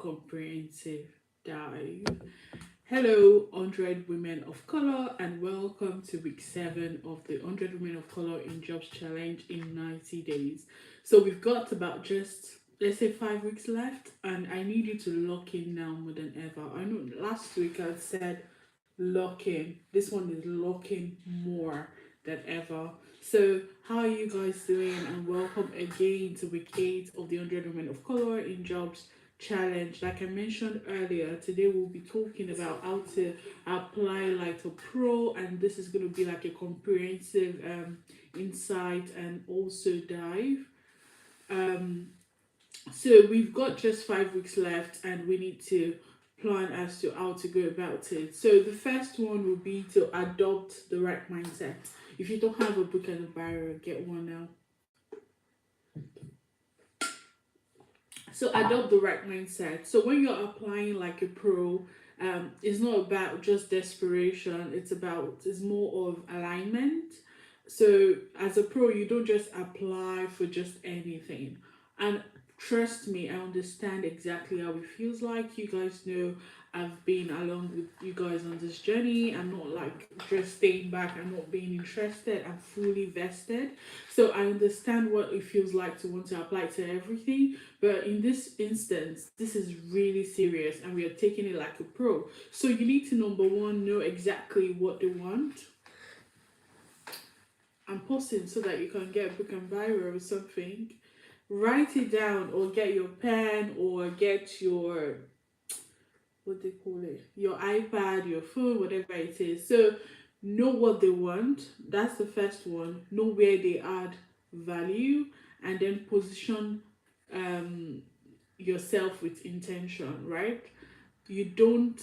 comprehensive dive. Hello, 100 Women of Color, and welcome to week 7 of the 100 Women of Color in Jobs Challenge in 90 days. So we've got about just, let's say, 5 weeks left, and I need you to lock in now more than ever. I know last week I said lock in, this one is locking more than ever. So, how are you guys doing? And welcome again to week 8 of the 100 Women of Color in Jobs Challenge. Like I mentioned earlier, today we'll be talking about how to apply like a pro, and this is going to be like a comprehensive insight and also dive. Um, so we've got just 5 weeks left, and we need to plan as to how to go about it. So the first one will be to adopt the right mindset. If you don't have a book and a barrier, get one now. So adopt the right mindset. So when you're applying like a pro, it's not about just desperation. It's more of alignment. So as a pro, you don't just apply for just anything. And trust me, I understand exactly how it feels like. You guys know I've been along with you guys on this journey. I'm not like just staying back. I'm not being interested. I'm fully vested. So I understand what it feels like to want to apply to everything. But in this instance, this is really serious and we are taking it like a pro. So you need to, number one, know exactly what they want. I'm pausing so that you can get a book and biro or something. Write it down or get your pen or get your, what they call it, your iPad, your phone, whatever it is. So know what they want. That's the first one. Know where they add value, and then position um yourself with intention, right? You don't,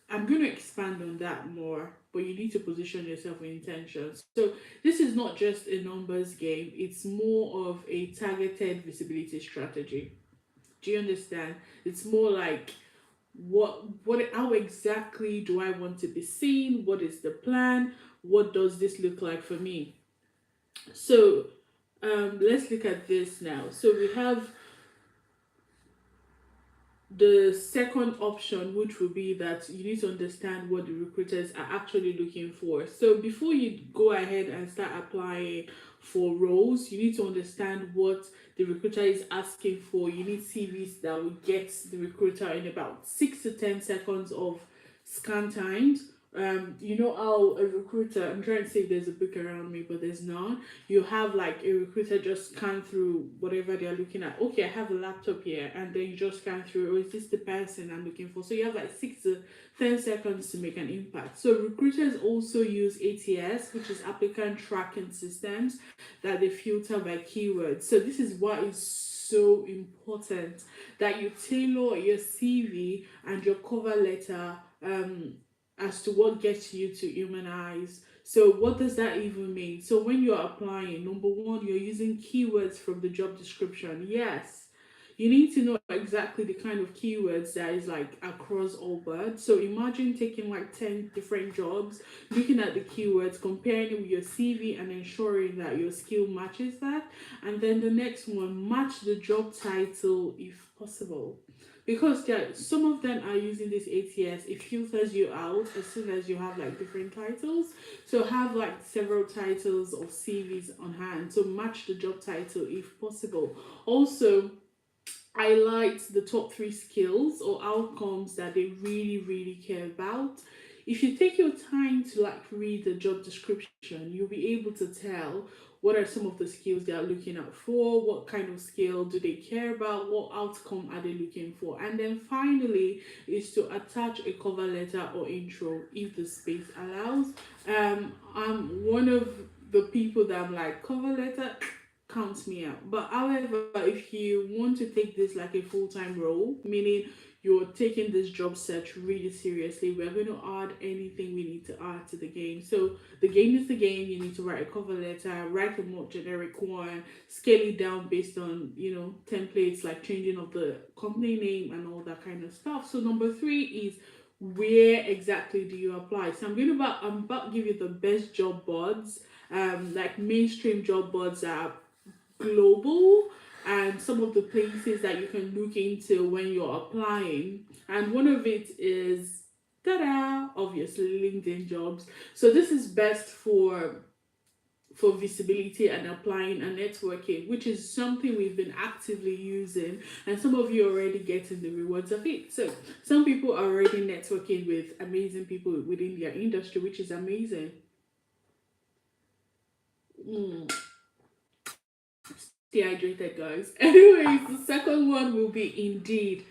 I'm going to expand on that more, but you need to position yourself with intention. So this is not just a numbers game, it's more of a targeted visibility strategy. Do you understand? It's more like what how exactly do I want to be seen? What is the plan? What does this look like for me? So let's look at this now. So we have the second option, which will be that you need to understand what the recruiters are actually looking for. So before you go ahead and start applying for roles, you need to understand what the recruiter is asking for. You need CVs that will get the recruiter in about 6 to 10 seconds of scan times. You know how a recruiter, I'm trying to say there's a book around me, but there's none. You have like a recruiter just scan through whatever they're looking at. Okay, I have a laptop here, and then you just scan through, oh, is this the person I'm looking for? So you have like 6 to 10 seconds to make an impact. So recruiters also use ATS, which is applicant tracking systems, that they filter by keywords. So this is what is so important, that you tailor your CV and your cover letter as to what gets you to humanize. So what does that even mean? So when you're applying, number one, you're using keywords from the job description. Yes, you need to know exactly the kind of keywords that is like across all birds. So imagine taking like 10 different jobs, looking at the keywords, comparing it with your CV, and ensuring that your skill matches that. And then the next one, match the job title if possible. Because some of them are using this ATS, it filters you out as soon as you have like different titles. So have like several titles of CVs on hand. So match the job title if possible. Also, highlight the top 3 skills or outcomes that they really, really care about. If you take your time to like read the job description, you'll be able to tell what are some of the skills they are looking out for, what kind of skill do they care about, what outcome are they looking for. And then finally is to attach a cover letter or intro if the space allows. I'm one of the people that I'm like, cover letter counts me out. But however, if you want to take this like a full-time role, meaning you're taking this job search really seriously, we're going to add anything we need to add to the game. So the game is the game. You need to write a cover letter, write a more generic one, scale it down based on, templates like changing of the company name and all that kind of stuff. So number 3 is, where exactly do you apply? So I'm about to give you the best job boards, like mainstream job boards that are global, and some of the places that you can look into when you're applying. And one of it is, ta-da, obviously LinkedIn jobs. So this is best for visibility and applying and networking, which is something we've been actively using, and some of you are already getting the rewards of it. So some people are already networking with amazing people within their industry, which is amazing. Mm. Stay hydrated, guys. Anyways, the second one will be Indeed.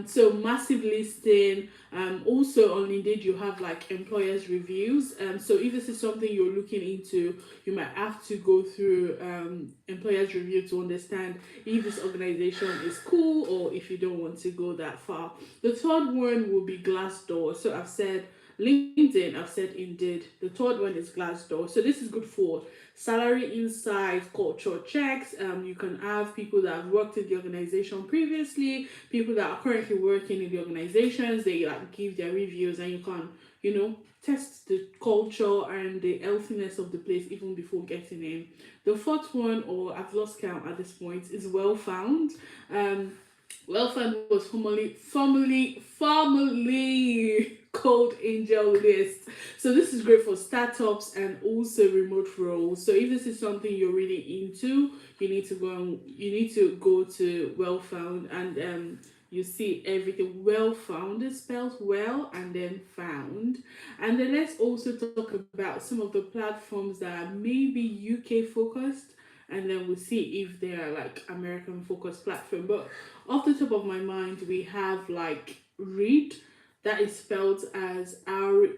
So massive listing. Also on Indeed, you have like employers reviews. So if this is something you're looking into, you might have to go through employers review to understand if this organization is cool or if you don't want to go that far. The third one will be Glassdoor. So I've said LinkedIn, I've said Indeed. The third one is Glassdoor. So this is good for salary insights, culture checks. You can have people that have worked in the organization previously, people that are currently working in the organizations. They like give their reviews, and you can, test the culture and the healthiness of the place even before getting in. The fourth one, or I've lost count at this point, is Well Found. Um, Well was formerly called Angel List. So this is great for startups and also remote roles. So if this is something you're really into, you need to go to Well Found, and you see everything. Well Found is spelled well and then found. And then let's also talk about some of the platforms that are maybe UK focused, and then we'll see if they are like American focused platform. But off the top of my mind, we have like Reed, that is spelled as reed.co.uk.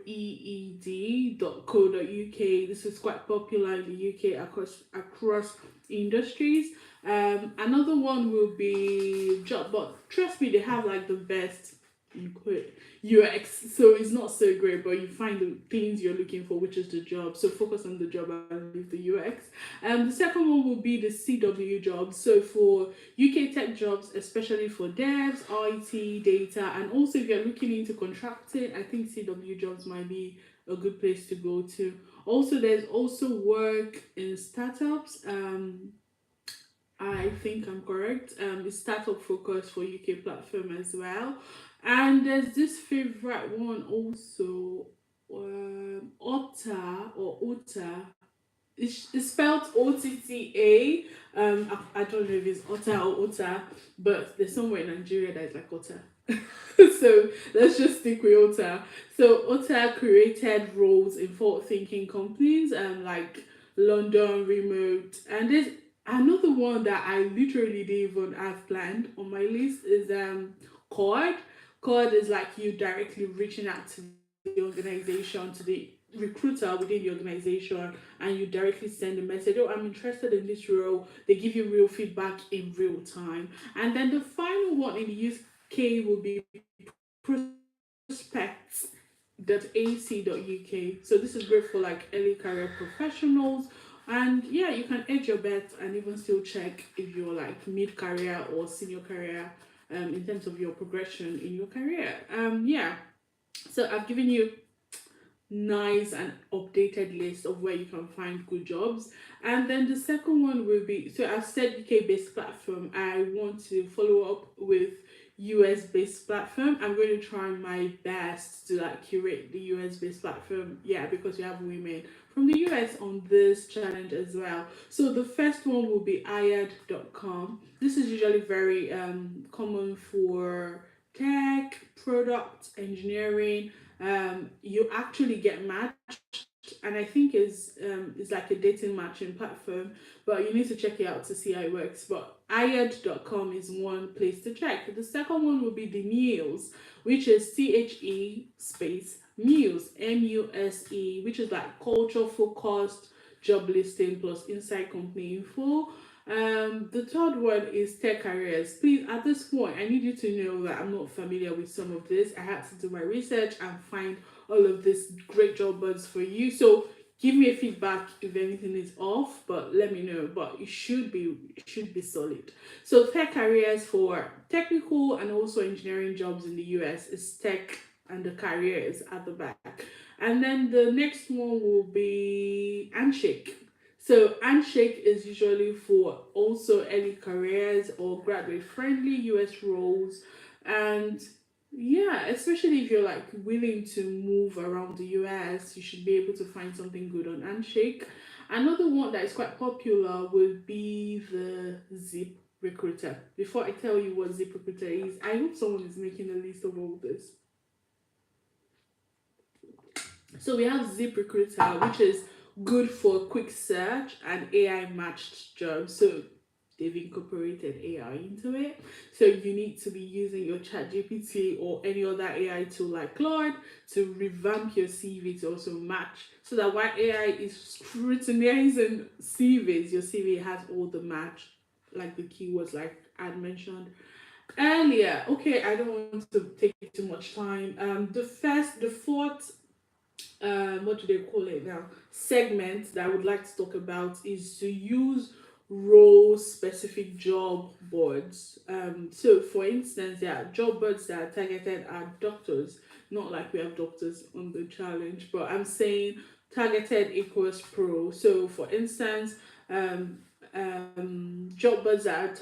This is quite popular in the UK across industries. Another one will be Job, but trust me, they have like the best UX, so it's not so great, but you find the things you're looking for, which is the job. So focus on the job and leave the UX. The second one will be the CW jobs. So for UK tech jobs, especially for devs, IT, data, and also if you're looking into contracting, I think CW jobs might be a good place to go to. Also, there's also work in startups. I think I'm correct. It's startup focus for UK platform as well. And there's this favorite one also, Otta or Ota. It's spelled OTTA. I don't know if it's Otta or Ota, but there's somewhere in Nigeria that is like Otta. So let's just stick with Ota. So Ota created roles in forward thinking companies, like London remote, and there's another one that I literally didn't even have planned on my list is Cord. Cord is like you directly reaching out to the organization, to the recruiter within the organization, and you directly send a message, oh, I'm interested in this role. They give you real feedback in real time. And then the final one in the UK will be prospects.ac.uk. So this is great for like early career professionals. And yeah, you can edge your bet and even still check if you're like mid career or senior career, in terms of your progression in your career. Yeah. So I've given you nice and updated list of where you can find good jobs. And then the second one will be, so I've said UK based platform. I want to follow up with US based platform. I'm going to try my best to like curate the US based platform. Yeah, because we have women from the US on this challenge as well. So the first one will be hired.com. This is usually very common for tech, product engineering. You actually get matched, and I think is like a dating matching platform, but you need to check it out to see how it works. But hired.com is one place to check. The second one will be the Muse, which is CHE space Muse, MUSE, which is like culture focused job listing plus inside company info. The third one is tech careers. Please, at this point, I need you to know that I'm not familiar with some of this. I had to do my research and find all of this great job boards for you. So give me a feedback if anything is off, but let me know. But it should be solid. So tech careers for technical and also engineering jobs in the US is tech, and the careers at the back. And then the next one will be Handshake. So Handshake is usually for also early careers or graduate friendly US roles. And yeah, especially if you're like willing to move around the US, you should be able to find something good on Handshake. Another one that is quite popular would be the Zip Recruiter. Before I tell you what Zip Recruiter is, I hope someone is making a list of all this. So we have ZipRecruiter, which is good for quick search and AI matched jobs. So they've incorporated AI into it. So you need to be using your chat GPT or any other AI tool like Claude to revamp your CV to also match. So that while AI is scrutinizing CVs, your CV has all the match, like the keywords like I had mentioned earlier. Okay, I don't want to take too much time. The fourth what do they call it now, segment that I would like to talk about is to use role specific job boards. So for instance, there are job boards that are targeted at doctors, not like we have doctors on the challenge, but I'm saying targeted equals pro. So for instance, job boards that are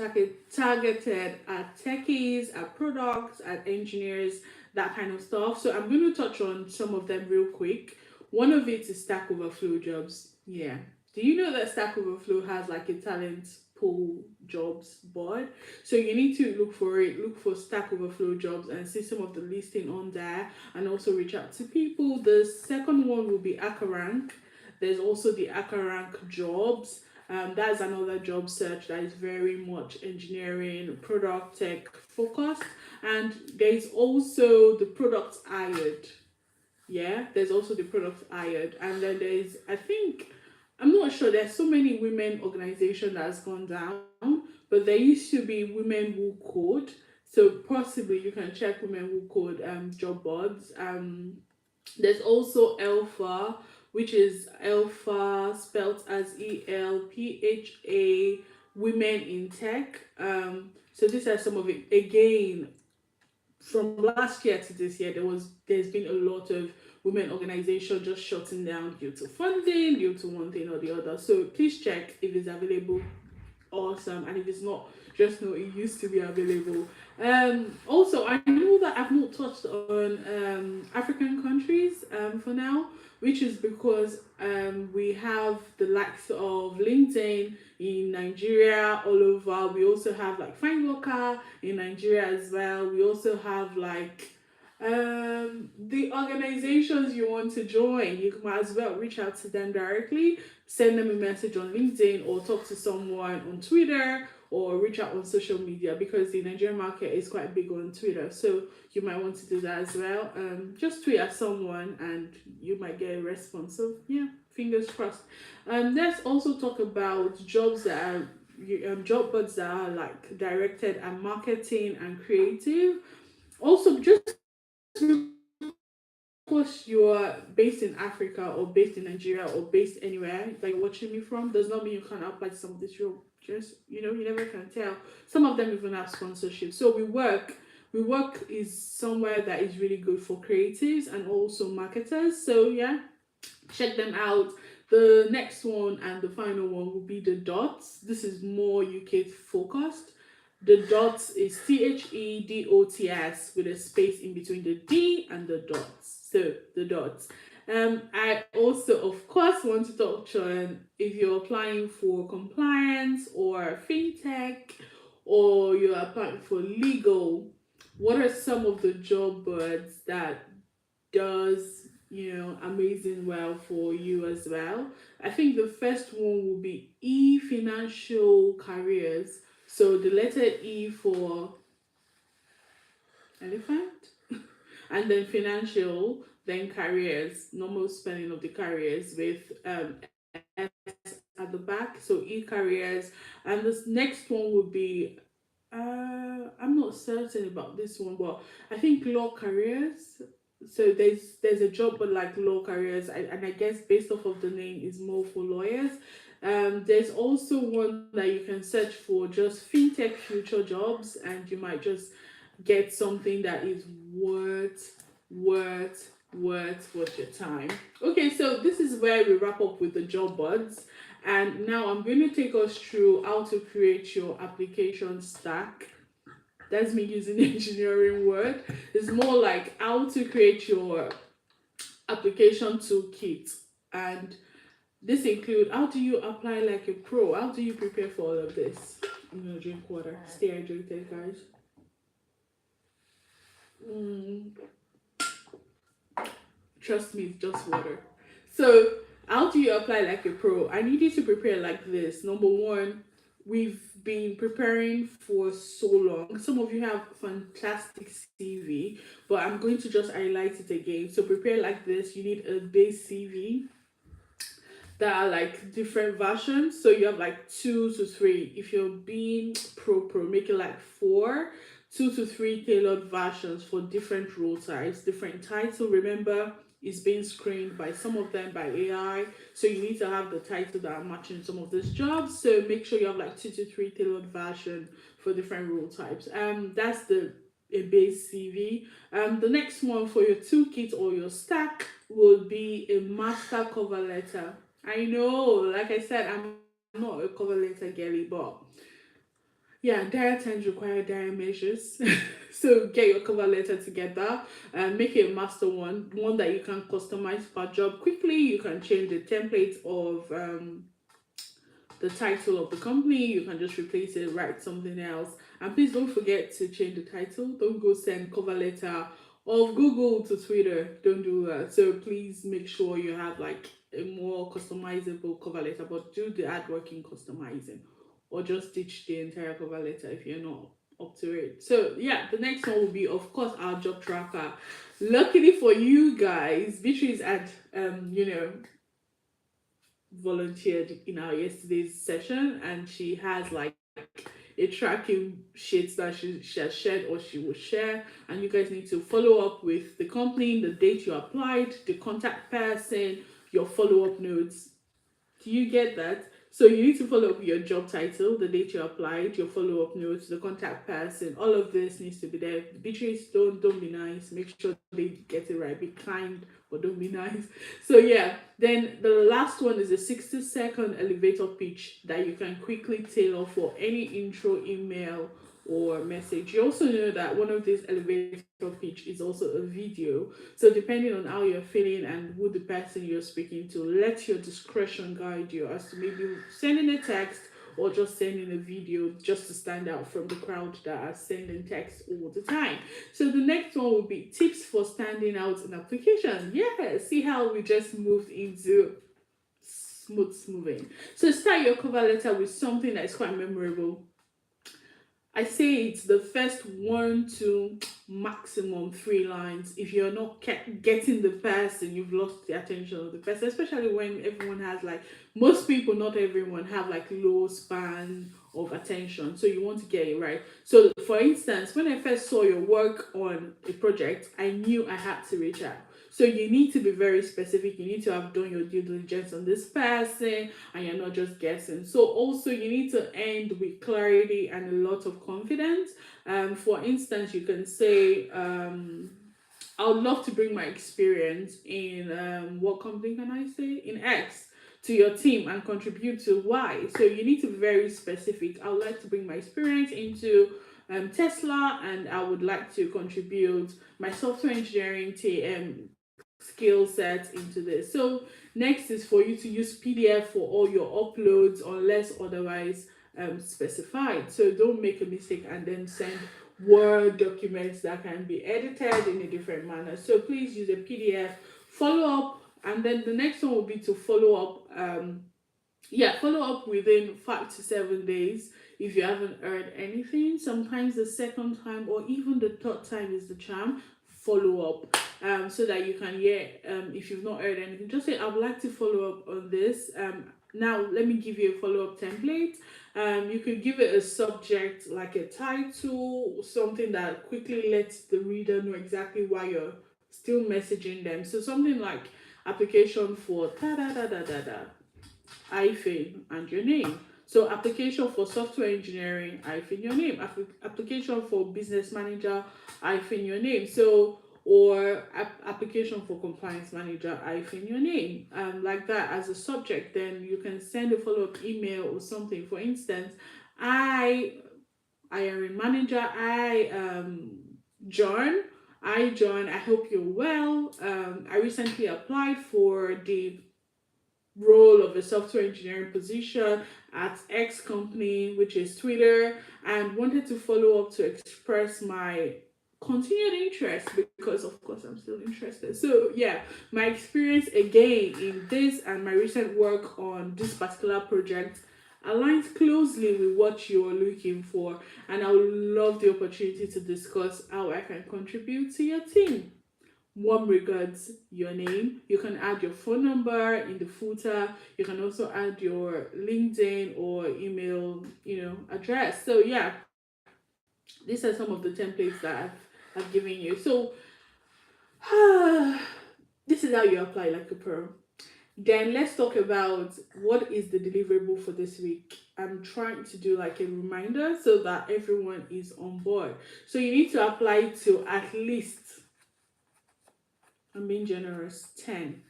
targeted at techies, at products, at engineers, that kind of stuff. So I'm going to touch on some of them real quick. One of it is Stack Overflow jobs. Yeah. Do you know that Stack Overflow has like a talent pool jobs board? So you need to look for it, look for Stack Overflow jobs and see some of the listing on there and also reach out to people. The second one will be Akarank. There's also the Akarank jobs. That's another job search that is very much engineering, product tech focused. And there's also the product hired. Yeah, there's also the product hired. And then there's, I think, I'm not sure, there's so many women organization that's gone down, but there used to be Women Who Code. So possibly you can check Women Who Code job boards. There's also Alpha, which is Alpha spelt as ELPHA, Women in Tech. So these are some of it. Again, from last year to this year, there's been a lot of women organizations just shutting down due to funding, due to one thing or the other. So please check if it's available. Awesome. And if it's not, just know it used to be available. Also, I know that I've not touched on African countries for now, which is because we have the likes of LinkedIn in Nigeria all over. We also have like Find Worker in Nigeria as well. We also have like the organizations you want to join. You might as well reach out to them directly, send them a message on LinkedIn or talk to someone on Twitter or reach out on social media because the Nigerian market is quite big on Twitter. So you might want to do that as well. Just tweet at someone and you might get a response. So yeah, fingers crossed. Let's also talk about jobs that are job boards that are like directed at marketing and creative. Also, just course you're based in Africa or based in Nigeria or based anywhere that you're watching me from does not mean you can't apply to some of this role. Just you never can tell. Some of them even have sponsorship. So we work is somewhere that is really good for creatives and also marketers. So yeah, check them out. The next one and the final one will be the dots. This is more UK focused. The dots is THEDOTS with a space in between the D and the dots. So the dots. I also, of course, want to touch on if you're applying for compliance or fintech or you're applying for legal, what are some of the job boards that does amazing well for you as well. I think the first one will be financial careers. So the letter E for elephant, and then financial, then careers, normal spelling of the careers with S at the back. So careers, and this next one would be I'm not certain about this one, but I think law careers. So there's a job but like law careers, and I guess based off of the name is more for lawyers. There's also one that you can search for just fintech future jobs, and you might just get something that is worth your time. Okay, so this is where we wrap up with the job boards. And now I'm going to take us through how to create your application stack. That's me using engineering word. It's more like how to create your application toolkit. And this include how do you apply like a pro? How do you prepare for all of this? I'm gonna drink water. Stay hydrated, guys. Mm, trust me, it's just water. So, how do you apply like a pro? I need you to prepare like this. Number one, we've been preparing for so long. Some of you have fantastic CV, but I'm going to just highlight it again. So, prepare like this. You need a base CV that are like different versions. So you have like 2 to 3. If you're being pro, make it like 4, 2 to 3 tailored versions for different role types, different title. Remember, it's being screened by some of them by AI. So you need to have the title that are matching some of these jobs. So make sure you have like 2 to 3 tailored version for different role types. That's the a base CV. The next one for your toolkit or your stack will be a master cover letter. I know, like I said, I'm not a cover letter girly, but yeah, dire times require dire measures. So get your cover letter together and make it a master one that you can customize per job quickly. You can change the template of the title of the company. You can just replace it, write something else. And please don't forget to change the title. Don't go send cover letter of Google to Twitter. Don't do that. So please make sure you have like a more customizable cover letter, but do the hard work in customizing, or just ditch the entire cover letter if you're not up to it. So yeah, the next one will be of course our job tracker. Luckily for you guys, Beatrice had volunteered in our yesterday's session, and she has like a tracking sheet that she has shared or she will share. And you guys need to follow up with the company, the date you applied, the contact person, your follow-up notes. Do you get that? So you need to follow up your job title, the date you applied, your follow-up notes, the contact person. All of this needs to be there. Beatrice, don't be nice. Make sure they get it right. Be kind, but don't be nice. So yeah. Then the last one is a 60-second elevator pitch that you can quickly tailor for any intro email or message. You also know that one of these elevator pitch is also a video. So depending on how you're feeling and who the person you're speaking to, let your discretion guide you as to maybe sending a text or just sending a video just to stand out from the crowd that are sending text all the time. So the next one will be tips for standing out in application. Yeah, see how we just moved into smoothing. So start your cover letter with something that is quite memorable. I say it's the first 1 to maximum 3 lines. If you're not getting the person, you've lost the attention of the person, especially when everyone has like, most people, not everyone, have like low span of attention. So you want to get it right. So for instance, when I first saw your work on a project, I knew I had to reach out. So you need to be very specific. You need to have done your due diligence on this person, and you're not just guessing. So also you need to end with clarity and a lot of confidence. For instance, you can say, I would love to bring my experience in what company can I say? In X to your team and contribute to Y. So you need to be very specific. I would like to bring my experience into Tesla, and I would like to contribute my software engineering skill set into this. So next is for you to use PDF for all your uploads unless otherwise specified. So don't make a mistake and then send Word documents that can be edited in a different manner. So please use a PDF, follow up, and then the next one will be to follow up. Follow up within 5 to 7 days if you haven't heard anything. Sometimes the second time or even the third time is the charm. Follow up so that you can hear if you've not heard anything. Just say, I would like to follow up on this. Now let me give you a follow-up template. You could give it a subject like a title, something that quickly lets the reader know exactly why you're still messaging them. So something like application for da da da da da da hyphen and your name. So application for software engineering hyphen your name. Application for business manager hyphen your name. So or application for compliance manager in your name, like that as a subject. Then you can send a follow-up email or something. For instance, I hiring manager, John. John, I hope you're well. I recently applied for the role of a software engineering position at X company, which is Twitter, and wanted to follow up to express my continued interest because, of course, I'm still interested. So, yeah, my experience again in this and my recent work on this particular project aligns closely with what you're looking for, and I would love the opportunity to discuss how I can contribute to your team. Warm regards, your name. You can add your phone number in the footer. You can also add your LinkedIn or email, address. So yeah, these are some of the templates that I've given you. So this is how you apply like a pro. Then let's talk about what is the deliverable for this week. I'm trying to do like a reminder so that everyone is on board. So you need to apply to at least, I'm being generous, 10.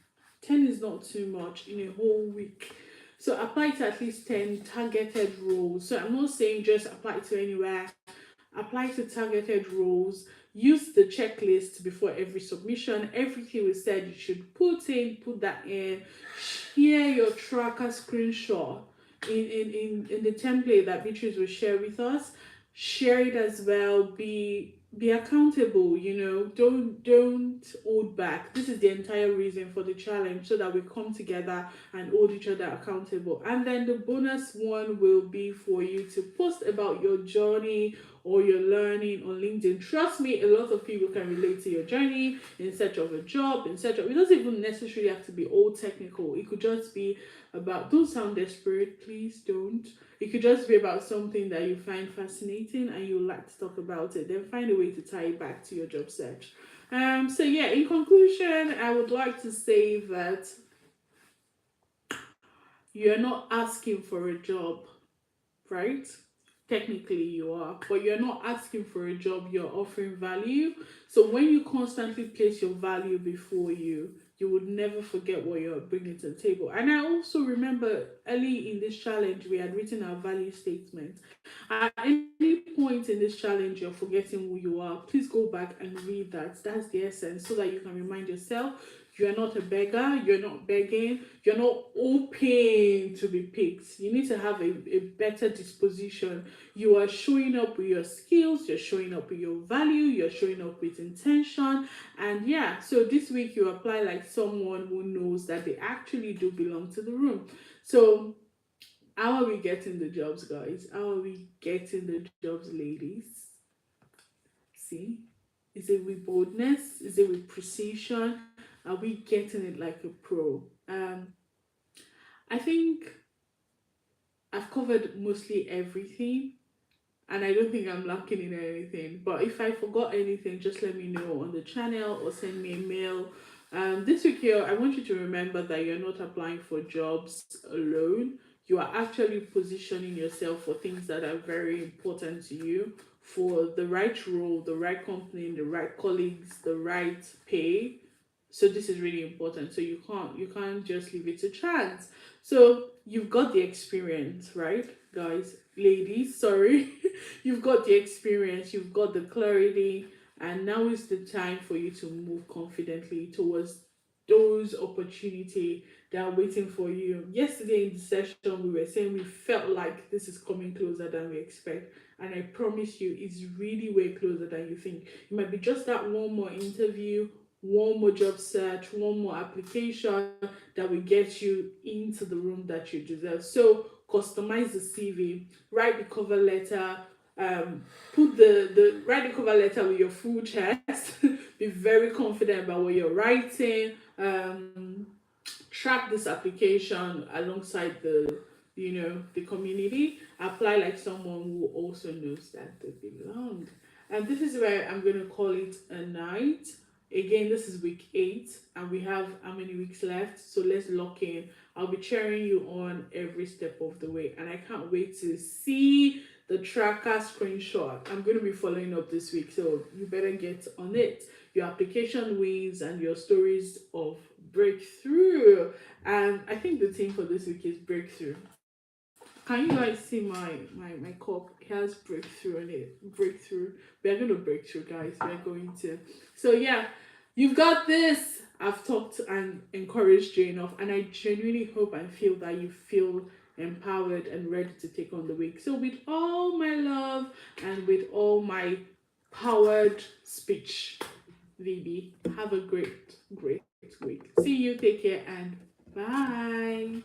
10 is not too much in a whole week. So apply to at least 10 targeted roles. So I'm not saying just apply to anywhere. Apply to targeted roles. Use the checklist before every submission. Everything we said you should put that in. Share your tracker screenshot in the template that Beatrice will share with us. Share it as well. Be accountable, don't hold back. This is the entire reason for the challenge, so that we come together and hold each other accountable. And then the bonus one will be for you to post about your journey or your learning on LinkedIn. Trust me, a lot of people can relate to your journey in search of a job, in search of, it doesn't even necessarily have to be all technical. It could just be about, don't sound desperate, please don't. It could just be about something that you find fascinating and you like to talk about it. Then find a way to tie it back to your job search. So yeah, in conclusion, I would like to say that you're not asking for a job, right? Technically you are, but you're not asking for a job, you're offering value. So when you constantly place your value before you would never forget what you're bringing to the table. And I also remember early in this challenge we had written our value statement. At any point in this challenge you're forgetting who you are, please go back and read that. That's the essence, so that you can remind yourself you're not a beggar, you're not begging, you're not hoping to be picked. You need to have a better disposition. You are showing up with your skills, you're showing up with your value, you're showing up with intention. And yeah, so this week you apply like someone who knows that they actually do belong to the room. So how are we getting the jobs, guys? How are we getting the jobs, ladies? See? Is it with boldness? Is it with precision? Are we getting it like a pro? I think I've covered mostly everything, and I don't think I'm lacking in anything. But if I forgot anything, just let me know on the channel or send me a mail. This week here, I want you to remember that you're not applying for jobs alone. You are actually positioning yourself for things that are very important to you, for the right role, the right company, the right colleagues, the right pay. So this is really important. So you can't just leave it to chance. So you've got the experience, right, guys, ladies? Sorry, you've got the experience, you've got the clarity, and now is the time for you to move confidently towards those opportunity that are waiting for you. Yesterday in the session, we were saying we felt like this is coming closer than we expect, and I promise you, it's really way closer than you think. It might be just that one more interview, one more job search, one more application that will get you into the room that you deserve. So customize the CV, write the cover letter, put the write the cover letter with your full chest. Be very confident about what you're writing. Track this application alongside the community. Apply like someone who also knows that they belong. And this is where I'm going to call it a night. Again, this is week 8, and we have how many weeks left? So let's lock in. I'll be cheering you on every step of the way, and I can't wait to see the tracker screenshot. I'm going to be following up this week, so you better get on it. Your application wins and your stories of breakthrough. And I think the theme for this week is breakthrough. Can you guys see my cup? It has breakthrough on it. Breakthrough. We are going to break through, guys. We are going to. So yeah, you've got this. I've talked and encouraged you enough, and I genuinely hope and feel that you feel empowered and ready to take on the week. So with all my love and with all my powered speech, VB, have a great week. See you. Take care and bye.